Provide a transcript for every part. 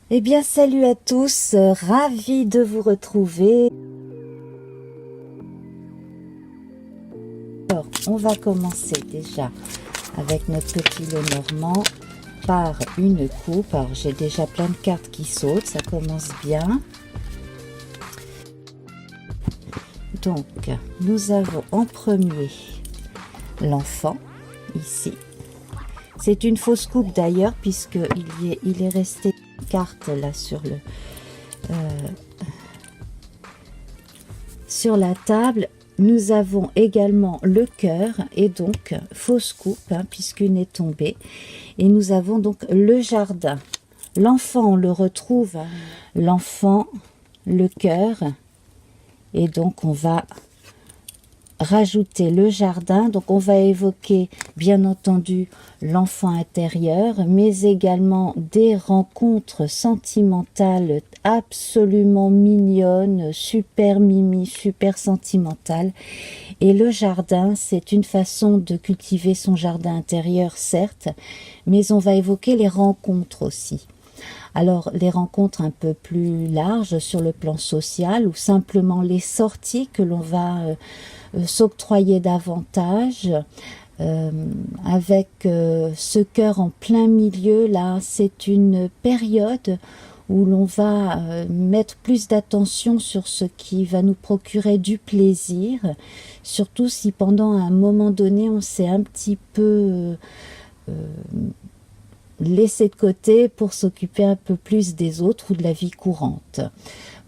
Eh bien, salut à tous, ravi de vous retrouver. Alors, on va commencer déjà avec notre petit Lenormand par une coupe. Alors, j'ai déjà plein de cartes qui sautent, ça commence bien. Donc, nous avons en premier l'enfant, ici. C'est une fausse coupe d'ailleurs, puisqu'il est resté une carte là sur la table. Nous avons également le cœur et donc fausse coupe, puisqu'une est tombée. Et nous avons donc le jardin. L'enfant, on le retrouve, l'enfant, le cœur. Et donc on va rajouter le jardin. Donc on va évoquer bien entendu l'enfant intérieur, mais également des rencontres sentimentales absolument mignonnes, super mimi, super sentimentales. Et le jardin, c'est une façon de cultiver son jardin intérieur, certes, mais on va évoquer les rencontres aussi. Alors, les rencontres un peu plus larges sur le plan social ou simplement les sorties que l'on va s'octroyer davantage avec ce cœur en plein milieu. Là, c'est une période où l'on va mettre plus d'attention sur ce qui va nous procurer du plaisir, surtout si pendant un moment donné, on s'est un petit peu laisser de côté pour s'occuper un peu plus des autres ou de la vie courante.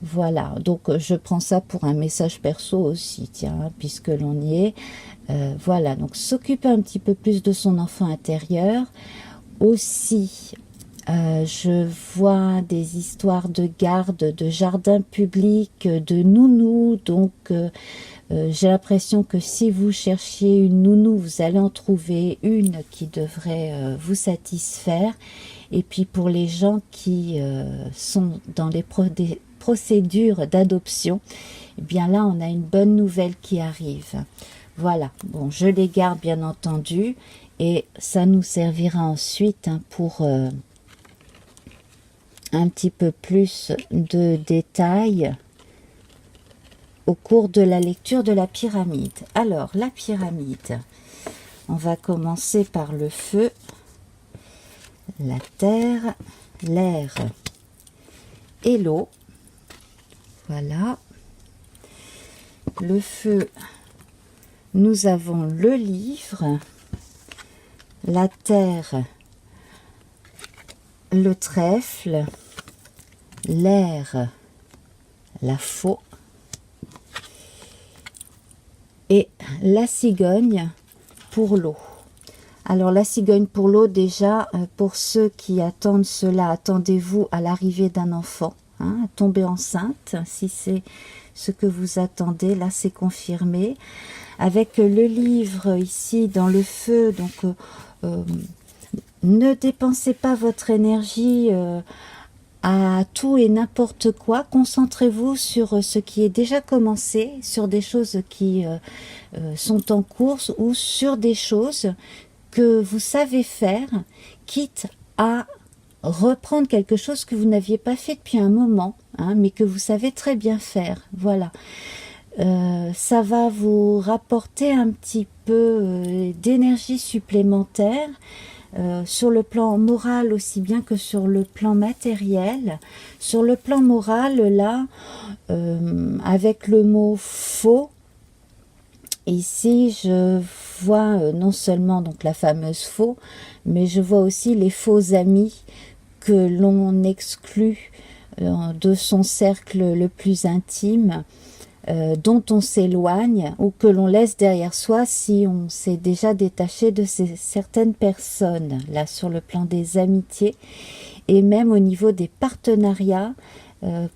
Voilà, donc je prends ça pour un message perso aussi, tiens, puisque l'on y est. Voilà, donc s'occuper un petit peu plus de son enfant intérieur. Aussi, je vois des histoires de garde, de jardin public, de nounou, donc j'ai l'impression que si vous cherchiez une nounou, vous allez en trouver une qui devrait vous satisfaire. Et puis pour les gens qui sont dans des procédures d'adoption, eh bien là on a une bonne nouvelle qui arrive. Voilà, bon, je les garde bien entendu et ça nous servira ensuite pour un petit peu plus de détails au cours de la lecture de la pyramide. Alors, la pyramide, on va commencer par le feu, la terre, l'air et l'eau. Voilà. Le feu, nous avons le livre, la terre, le trèfle, l'air, la faux, et la cigogne pour l'eau. Alors la cigogne pour l'eau, déjà, pour ceux qui attendent cela, attendez-vous à l'arrivée d'un enfant, tomber enceinte, si c'est ce que vous attendez, là c'est confirmé. Avec le livre ici dans le feu, donc ne dépensez pas votre énergie à tout et n'importe quoi. Concentrez-vous sur ce qui est déjà commencé, sur des choses qui sont en cours ou sur des choses que vous savez faire, quitte à reprendre quelque chose que vous n'aviez pas fait depuis un moment, mais que vous savez très bien faire. Voilà. Ça va vous rapporter un petit peu d'énergie supplémentaire, sur le plan moral aussi bien que sur le plan matériel. Sur le plan moral, là, avec le mot faux, ici je vois non seulement donc la fameuse faux, mais je vois aussi les faux amis que l'on exclut de son cercle le plus intime, dont on s'éloigne ou que l'on laisse derrière soi si on s'est déjà détaché de certaines personnes, là sur le plan des amitiés et même au niveau des partenariats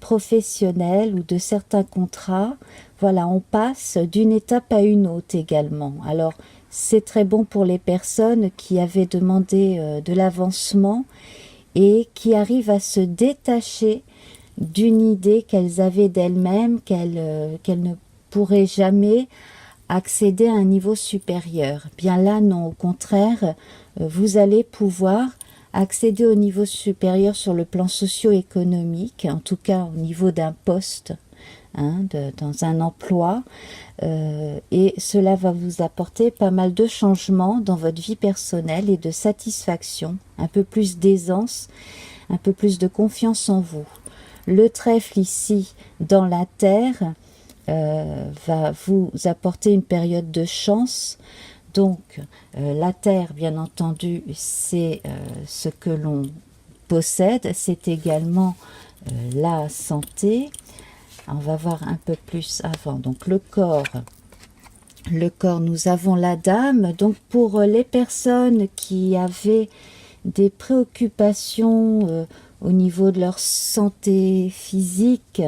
professionnels ou de certains contrats. Voilà, on passe d'une étape à une autre également. Alors c'est très bon pour les personnes qui avaient demandé de l'avancement et qui arrivent à se détacher d'une idée qu'elles avaient d'elles-mêmes, qu'elles ne pourraient jamais accéder à un niveau supérieur. Bien là, non, au contraire, vous allez pouvoir, accéder au niveau supérieur sur le plan socio-économique, en tout cas au niveau d'un poste, hein, dans un emploi, et cela va vous apporter pas mal de changements dans votre vie personnelle et de satisfaction, un peu plus d'aisance, un peu plus de confiance en vous. Le trèfle ici dans la terre va vous apporter une période de chance. Donc la terre, bien entendu, c'est ce que l'on possède, c'est également la santé. On va voir un peu plus avant. Donc le corps, nous avons la dame. Donc pour les personnes qui avaient des préoccupations au niveau de leur santé physique,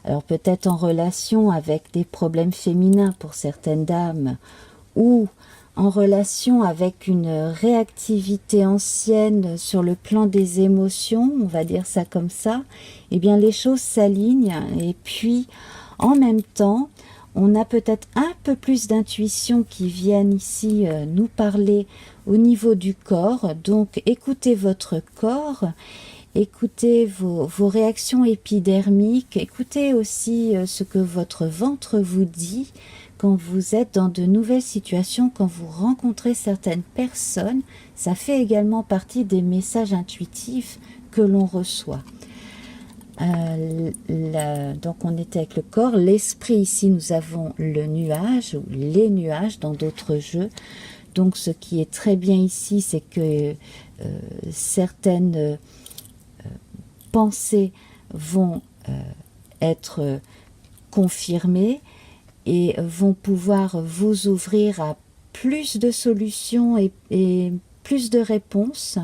alors peut-être en relation avec des problèmes féminins pour certaines dames, ou en relation avec une réactivité ancienne sur le plan des émotions, on va dire ça comme ça, eh bien les choses s'alignent et puis en même temps, on a peut-être un peu plus d'intuition qui viennent ici nous parler au niveau du corps. Donc écoutez votre corps, écoutez vos réactions épidermiques, écoutez aussi ce que votre ventre vous dit quand vous êtes dans de nouvelles situations, quand vous rencontrez certaines personnes. Ça fait également partie des messages intuitifs que l'on reçoit. Donc on était avec le corps, l'esprit ici nous avons le nuage ou les nuages dans d'autres jeux. Donc ce qui est très bien ici, c'est que certaines pensées vont être confirmées et vont pouvoir vous ouvrir à plus de solutions et plus de réponses.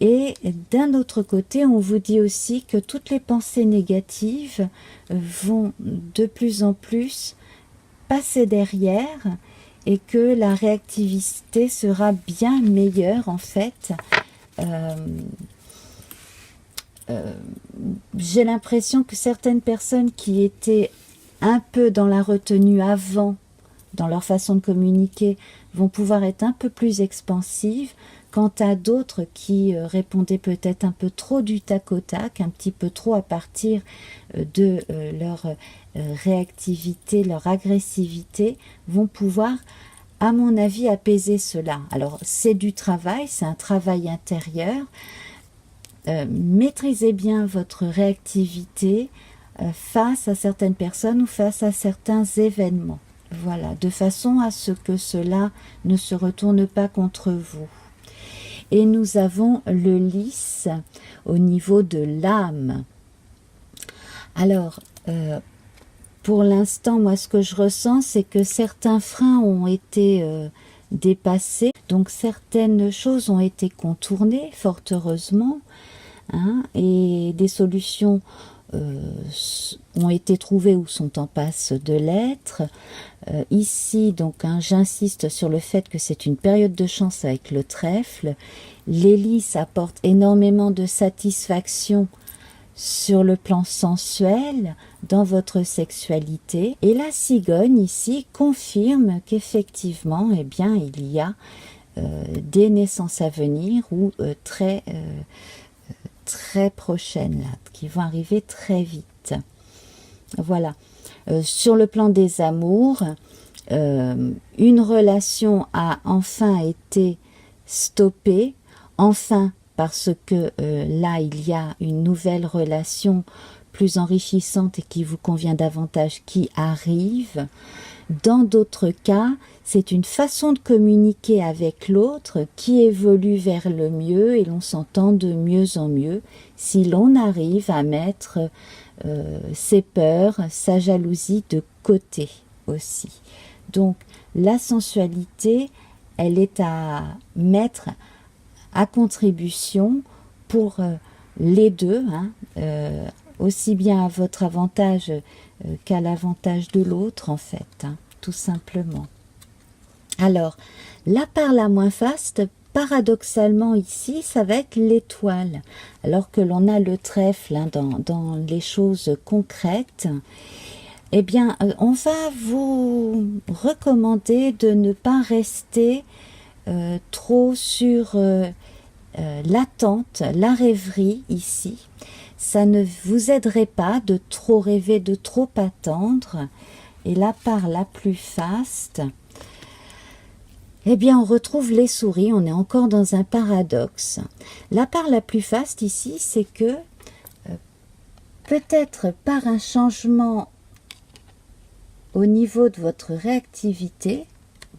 Et d'un autre côté, on vous dit aussi que toutes les pensées négatives vont de plus en plus passer derrière et que la réactivité sera bien meilleure en fait. J'ai l'impression que certaines personnes qui étaient un peu dans la retenue avant, dans leur façon de communiquer, vont pouvoir être un peu plus expansives. Quant à d'autres qui répondaient peut-être un peu trop du tac au tac, un petit peu trop à partir de leur réactivité, leur agressivité, vont pouvoir, à mon avis, apaiser cela. Alors, c'est du travail, c'est un travail intérieur. Maîtrisez bien votre réactivité face à certaines personnes ou face à certains événements. Voilà, de façon à ce que cela ne se retourne pas contre vous. Et nous avons le lys au niveau de l'âme. Alors, pour l'instant, moi, ce que je ressens, c'est que certains freins ont été dépassés. Donc, certaines choses ont été contournées, fort heureusement. Hein, et des solutions ont été trouvées ou sont en passe de l'être. Ici, donc, hein, j'insiste sur le fait que c'est une période de chance avec le trèfle. Les lys apportent énormément de satisfaction sur le plan sensuel, dans votre sexualité. Et la cigogne, ici, confirme qu'effectivement, eh bien, il y a des naissances à venir ou très prochaines, là, qui vont arriver très vite. Voilà. Sur le plan des amours, une relation a enfin été stoppée, enfin parce que là il y a une nouvelle relation plus enrichissante et qui vous convient davantage qui arrive. Dans d'autres cas, c'est une façon de communiquer avec l'autre qui évolue vers le mieux et l'on s'entend de mieux en mieux si l'on arrive à mettre ses peurs, sa jalousie de côté aussi. Donc la sensualité, elle est à mettre à contribution pour les deux, hein, aussi bien à votre avantage qu'à l'avantage de l'autre en fait, hein, tout simplement. Alors, la part la moins faste, paradoxalement ici, ça va être l'étoile. Alors que l'on a le trèfle hein, dans les choses concrètes, eh bien, on va vous recommander de ne pas rester trop sur l'attente, la rêverie ici, ça ne vous aiderait pas de trop rêver, de trop attendre. Et la part la plus faste, eh bien on retrouve les souris, on est encore dans un paradoxe. La part la plus faste ici, c'est que peut-être par un changement au niveau de votre réactivité,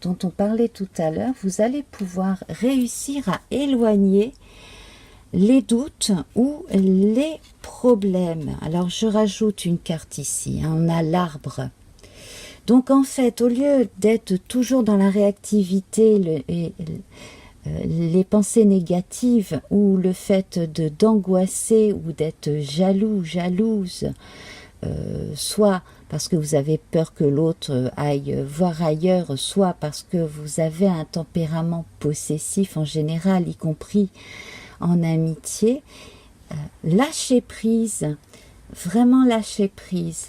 dont on parlait tout à l'heure, vous allez pouvoir réussir à éloigner les doutes ou les problèmes. Alors je rajoute une carte ici, hein, on a l'arbre. Donc en fait, au lieu d'être toujours dans la réactivité les pensées négatives ou le fait d'angoisser ou d'être jaloux, jalouse, soit parce que vous avez peur que l'autre aille voir ailleurs, soit parce que vous avez un tempérament possessif en général, y compris en amitié, lâchez prise, vraiment lâchez prise.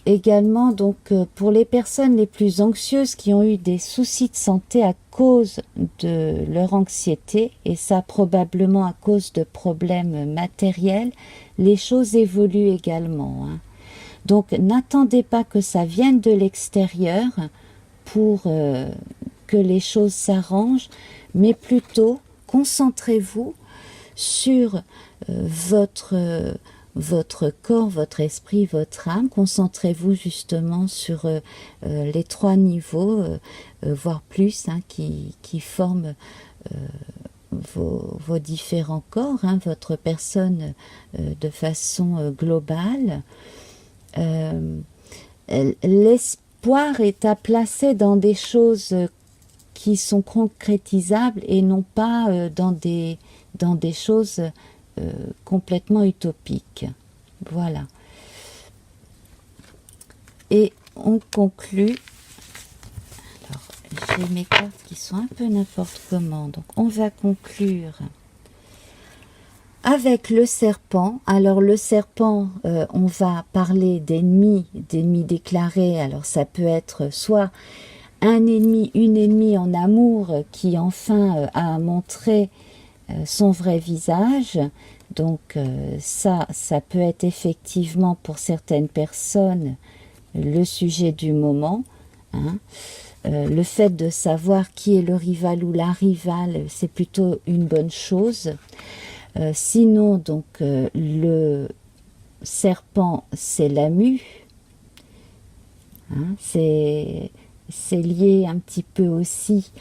Également, donc, pour les personnes les plus anxieuses qui ont eu des soucis de santé à cause de leur anxiété, et ça probablement à cause de problèmes matériels, les choses évoluent également, hein. Donc, n'attendez pas que ça vienne de l'extérieur pour que les choses s'arrangent, mais plutôt concentrez-vous sur votre corps, votre esprit, votre âme. Concentrez-vous justement sur les 3 niveaux, voire plus, hein, qui forment vos différents corps, hein, votre personne de façon globale. L'espoir est à placer dans des choses qui sont concrétisables et non pas dans des choses complètement utopiques. Voilà. Et on conclut. Alors, j'ai mes cartes qui sont un peu n'importe comment. Donc, on va conclure avec le serpent. Alors, le serpent, on va parler d'ennemis déclarés. Alors, ça peut être soit un ennemi, une ennemie en amour qui enfin a montré son vrai visage. Donc ça peut être effectivement pour certaines personnes le sujet du moment, hein. Le fait de savoir qui est le rival ou la rivale, c'est plutôt une bonne chose. Sinon, donc, le serpent, c'est la mue, hein, c'est lié un petit peu aussi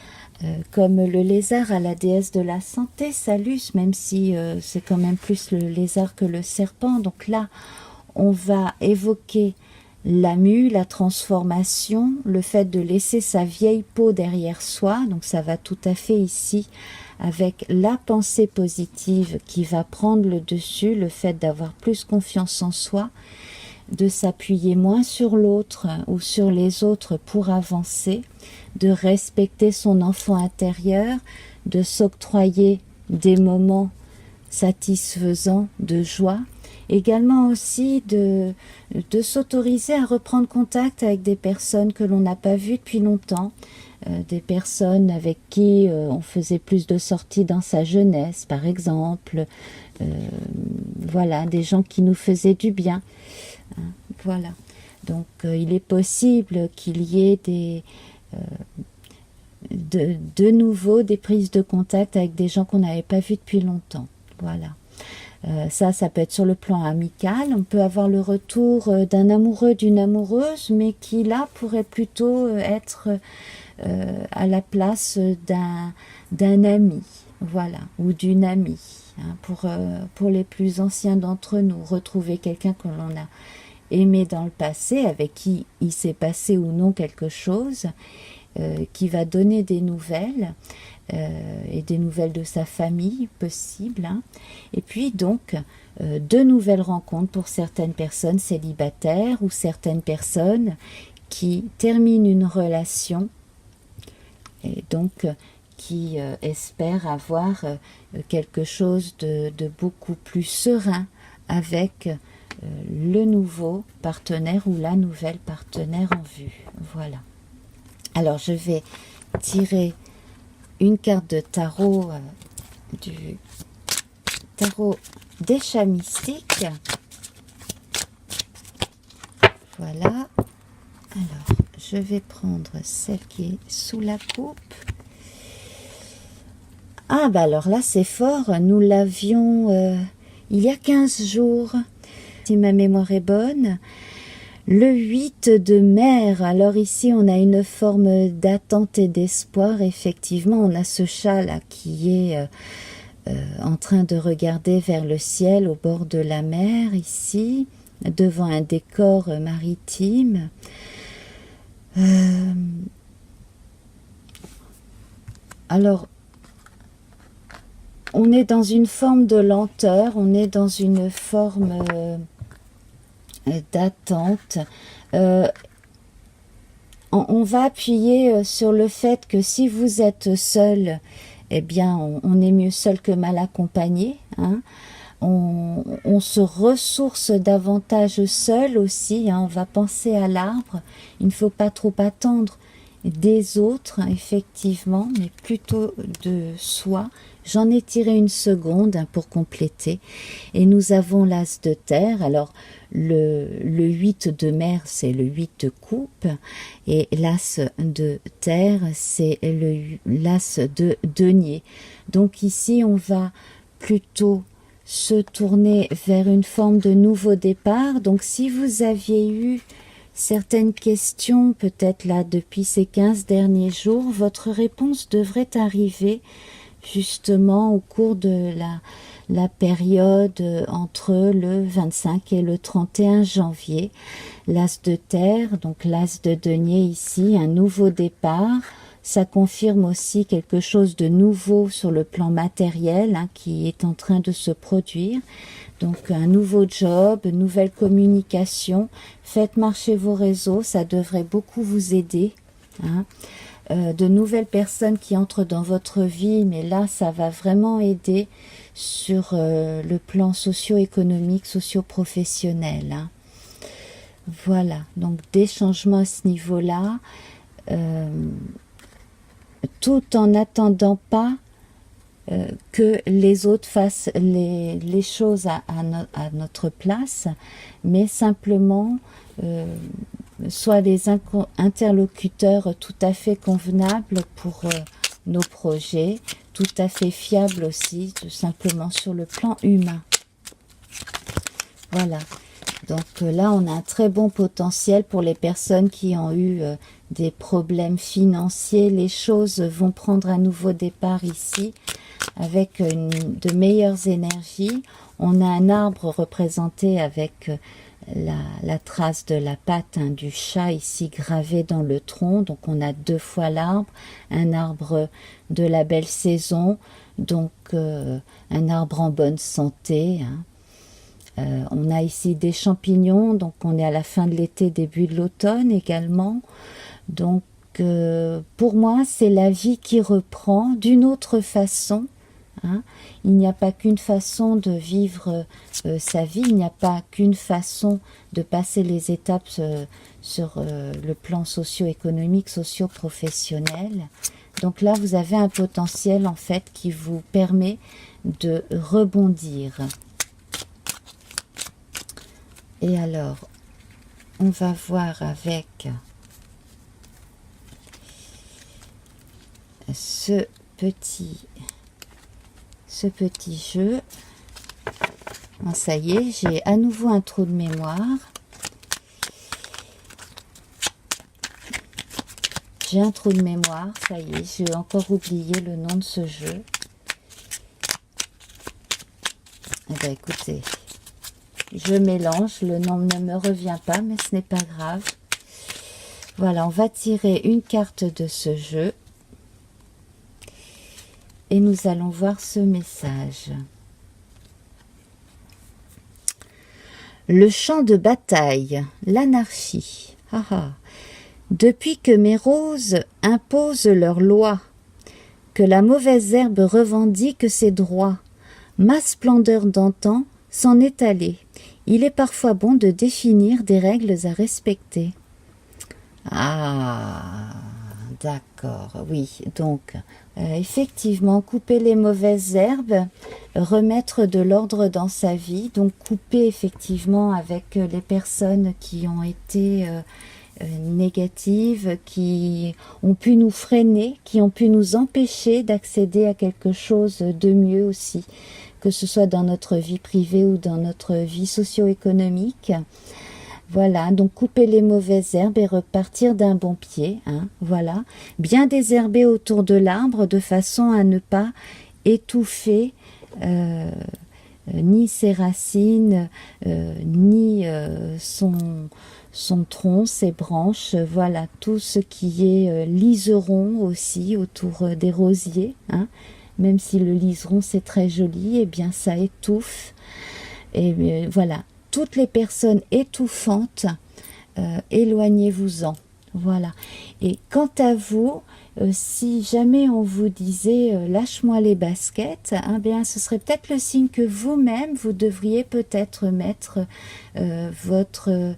comme le lézard à la déesse de la santé, Salus, même si c'est quand même plus le lézard que le serpent. Donc là, on va évoquer la mue, la transformation, le fait de laisser sa vieille peau derrière soi. Donc ça va tout à fait ici avec la pensée positive qui va prendre le dessus, le fait d'avoir plus confiance en soi, de s'appuyer moins sur l'autre ou sur les autres pour avancer, de respecter son enfant intérieur, de s'octroyer des moments satisfaisants de joie, également aussi de s'autoriser à reprendre contact avec des personnes que l'on n'a pas vues depuis longtemps, des personnes avec qui on faisait plus de sorties dans sa jeunesse, par exemple, voilà, des gens qui nous faisaient du bien. Voilà, donc il est possible qu'il y ait de nouveau des prises de contact avec des gens qu'on n'avait pas vus depuis longtemps. Voilà, ça peut être sur le plan amical. On peut avoir le retour d'un amoureux, d'une amoureuse, mais qui là pourrait plutôt être à la place d'un ami, voilà, ou d'une amie, hein, pour les plus anciens d'entre nous, retrouver quelqu'un que l'on a aimé dans le passé, avec qui il s'est passé ou non quelque chose, qui va donner des nouvelles, et des nouvelles de sa famille possible, hein. Et puis donc de nouvelles rencontres pour certaines personnes célibataires ou certaines personnes qui terminent une relation et donc qui espèrent avoir quelque chose de beaucoup plus serein avec le nouveau partenaire ou la nouvelle partenaire en vue. Voilà. Alors je vais tirer une carte de tarot, du tarot des chats mystiques. Voilà. Alors, je vais prendre celle qui est sous la coupe. Ah, bah alors là, c'est fort. Nous l'avions il y a 15 jours, si ma mémoire est bonne. Le 8 de mer. Alors ici, on a une forme d'attente et d'espoir. Effectivement, on a ce chat-là qui est en train de regarder vers le ciel au bord de la mer, ici, devant un décor maritime. Alors, on est dans une forme de lenteur, on est dans une forme d'attente. On va appuyer sur le fait que si vous êtes seul, eh bien, on est mieux seul que mal accompagné. Hein. On se ressource davantage seul aussi. Hein. On va penser à l'arbre. Il ne faut pas trop attendre des autres, effectivement, mais plutôt de soi. J'en ai tiré une seconde pour compléter. Et nous avons l'as de terre. Alors, le 8 de mer, c'est le 8 de coupe. Et l'as de terre, c'est l'as de denier. Donc ici, on va plutôt se tourner vers une forme de nouveau départ. Donc si vous aviez eu certaines questions, peut-être là depuis ces 15 derniers jours, votre réponse devrait arriver justement au cours de la période entre le 25 et le 31 janvier. L'as de terre, donc l'as de denier ici, un nouveau départ. Ça confirme aussi quelque chose de nouveau sur le plan matériel hein, qui est en train de se produire. Donc un nouveau job, une nouvelle communication. Faites marcher vos réseaux, ça devrait beaucoup vous aider. Hein. De nouvelles personnes qui entrent dans votre vie, mais là ça va vraiment aider sur le plan socio-économique, socio-professionnel. Hein. Voilà, donc des changements à ce niveau-là. Tout en n'attendant pas que les autres fassent les choses à notre place, mais simplement soient des interlocuteurs tout à fait convenables pour nos projets, tout à fait fiables aussi, tout simplement sur le plan humain. Voilà. Donc là, on a un très bon potentiel pour les personnes qui ont eu des problèmes financiers. Les choses vont prendre un nouveau départ ici avec de meilleures énergies. On a un arbre représenté avec la trace de la patte hein, du chat ici gravée dans le tronc. Donc on a 2 fois l'arbre, un arbre de la belle saison, donc un arbre en bonne santé. Hein. On a ici des champignons, donc on est à la fin de l'été, début de l'automne également. Donc pour moi, c'est la vie qui reprend d'une autre façon. Hein. Il n'y a pas qu'une façon de vivre sa vie, il n'y a pas qu'une façon de passer les étapes sur le plan socio-économique, socio-professionnel. Donc là, vous avez un potentiel en fait qui vous permet de rebondir. Et alors, on va voir avec ce petit jeu. Bon, ça y est, j'ai à nouveau un trou de mémoire. J'ai un trou de mémoire, ça y est, j'ai encore oublié le nom de ce jeu. Eh bien, écoutez, je mélange, le nom ne me revient pas, mais ce n'est pas grave. Voilà, on va tirer une carte de ce jeu. Et nous allons voir ce message. Le champ de bataille, l'anarchie. Ah ah. Depuis que mes roses imposent leurs lois, que la mauvaise herbe revendique ses droits, ma splendeur d'antan s'en est allée. Il est parfois bon de définir des règles à respecter. Ah, D'accord, oui. Donc, effectivement, couper les mauvaises herbes, remettre de l'ordre dans sa vie. Donc, couper effectivement avec les personnes qui ont été négatives, qui ont pu nous freiner, qui ont pu nous empêcher d'accéder à quelque chose de mieux aussi, que ce soit dans notre vie privée ou dans notre vie socio-économique. Voilà, donc couper les mauvaises herbes et repartir d'un bon pied. Hein, voilà, bien désherber autour de l'arbre de façon à ne pas étouffer ni ses racines, ni son tronc, ses branches. Voilà, tout ce qui est liseron aussi autour des rosiers. Hein, même si le liseron c'est très joli, et bien ça étouffe. Et voilà. Toutes les personnes étouffantes, éloignez-vous-en. Voilà. Et quant à vous, si jamais on vous disait lâche-moi les baskets, hein, bien, ce serait peut-être le signe que vous-même, vous devriez peut-être mettre votre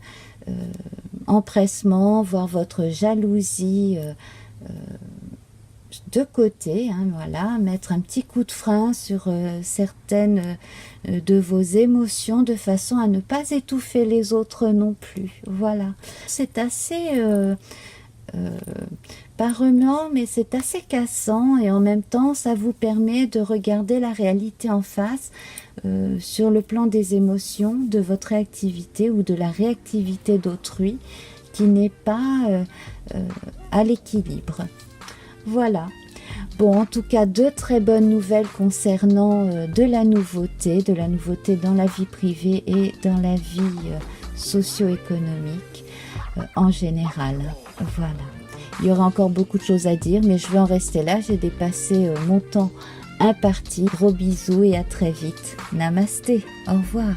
empressement, voire votre jalousie de côté, hein, voilà, mettre un petit coup de frein sur certaines de vos émotions de façon à ne pas étouffer les autres non plus. Voilà, c'est assez pas remuant, mais c'est assez cassant, et en même temps ça vous permet de regarder la réalité en face sur le plan des émotions, de votre réactivité ou de la réactivité d'autrui qui n'est pas à l'équilibre. Voilà. Bon, en tout cas, de très bonnes nouvelles concernant de la nouveauté dans la vie privée et dans la vie socio-économique en général. Voilà. Il y aura encore beaucoup de choses à dire, mais je vais en rester là. J'ai dépassé mon temps imparti. Gros bisous et à très vite. Namasté. Au revoir.